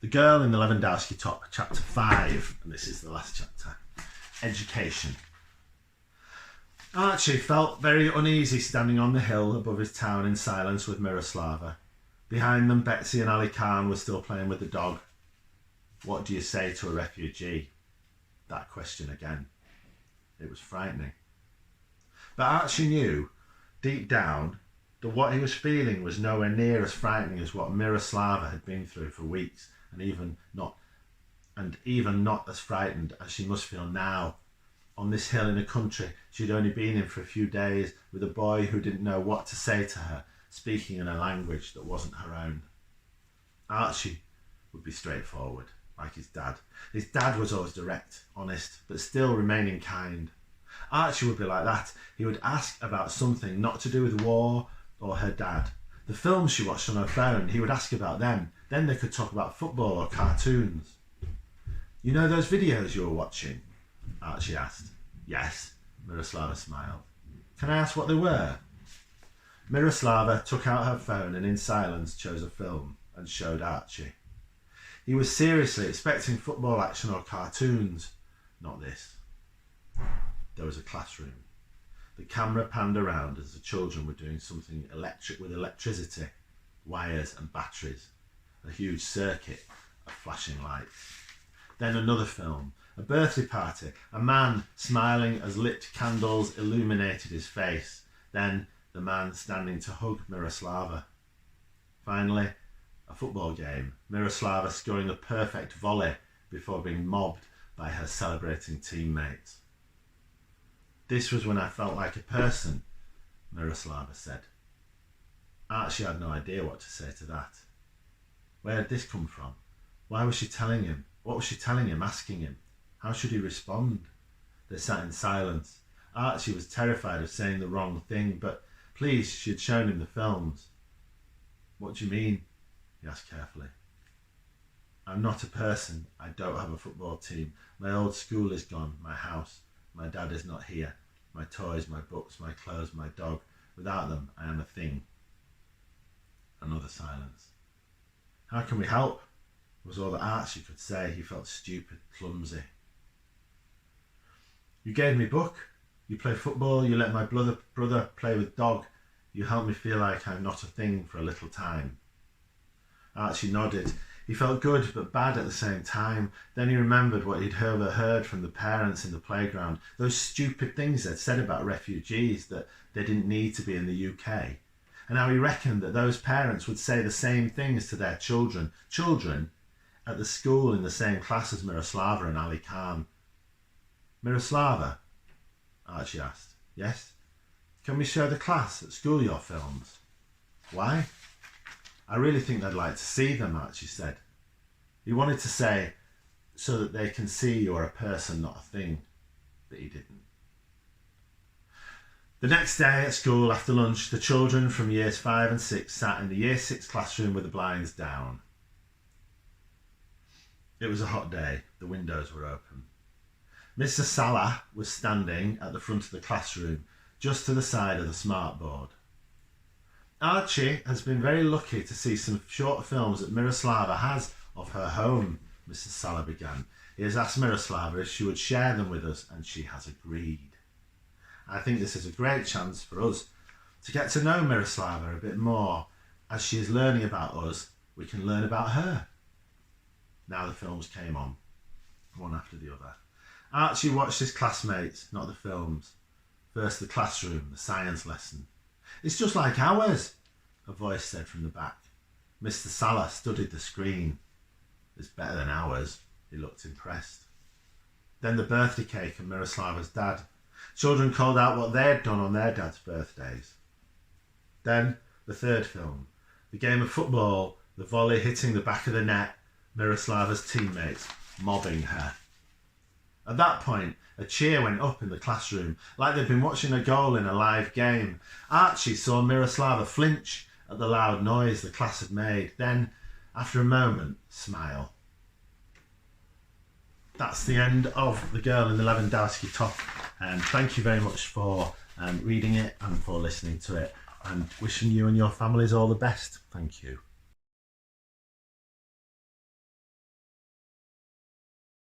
The Girl in the Lewandowski Top, chapter 5, and this is the last chapter. Education. Archie felt very uneasy standing on the hill above his town in silence with Miroslava. Behind them, Betsy and Ali Khan were still playing with the dog. What do you say to a refugee? That question again. It was frightening. But Archie knew, deep down, that what he was feeling was nowhere near as frightening as what Miroslava had been through for weeks, and even not as frightened as she must feel now. On this hill in a country she'd only been in for a few days, with a boy who didn't know what to say to her, speaking in a language that wasn't her own. Archie would be straightforward, like his dad. His dad was always direct, honest, but still remaining kind. Archie would be like that. He would ask about something not to do with war or her dad. The films she watched on her phone, he would ask about them. Then they could talk about football or cartoons. You know those videos you were watching? Archie asked. Yes, Miroslava smiled. Can I ask what they were? Miroslava took out her phone and in silence chose a film and showed Archie. He was seriously expecting football action or cartoons. Not this. There was a classroom. The camera panned around as the children were doing something electric with electricity, wires and batteries, a huge circuit of flashing lights. Then another film, a birthday party, a man smiling as lit candles illuminated his face. Then the man standing to hug Miroslava. Finally, a football game, Miroslava scoring a perfect volley before being mobbed by her celebrating teammates. This was when I felt like a person, Miroslava said. Archie had no idea what to say to that. Where had this come from? Why was she telling him? What was she telling him, asking him? How should he respond? They sat in silence. Archie was terrified of saying the wrong thing, but please, she had shown him the films. What do you mean? He asked carefully. I'm not a person. I don't have a football team. My old school is gone, my house. My dad is not here. My toys, my books, my clothes, my dog. Without them, I am a thing. Another silence. How can we help? Was all that Archie could say. He felt stupid, clumsy. You gave me a book. You play football. You let my brother play with dog. You helped me feel like I'm not a thing for a little time. Archie nodded. He felt good but bad at the same time. Then he remembered what he'd overheard from the parents in the playground. Those stupid things they'd said about refugees, that they didn't need to be in the UK. And how he reckoned that those parents would say the same things to their children. Children at the school in the same class as Miroslava and Ali Khan. Miroslava? Archie asked. Yes? Can we show the class at school your films? Why? I really think they'd like to see them, Archie said. He wanted to say, so that they can see you're a person, not a thing, but he didn't. The next day at school after lunch, the children from years 5 and 6 sat in the year 6 classroom with the blinds down. It was a hot day. The windows were open. Mr. Salah was standing at the front of the classroom, just to the side of the smartboard. Archie has been very lucky to see some short films that Miroslava has of her home, Mrs. Salah began. He has asked Miroslava if she would share them with us, and she has agreed. I think this is a great chance for us to get to know Miroslava a bit more. As she is learning about us, we can learn about her. Now the films came on, one after the other. Archie watched his classmates, not the films. First the classroom, the science lesson. It's just like ours, a voice said from the back. Mr. Salah studied the screen. It's better than ours. He looked impressed. Then the birthday cake and Miroslava's dad. Children called out what they'd done on their dad's birthdays. Then the third film. The game of football, the volley hitting the back of the net, Miroslava's teammates mobbing her. At that point, a cheer went up in the classroom, like they'd been watching a goal in a live game. Archie saw Miroslava flinch at the loud noise the class had made. Then, after a moment, smile. That's the end of The Girl in the Lewandowski Top. Thank you very much for reading it and for listening to it, and wishing you and your families all the best. Thank you.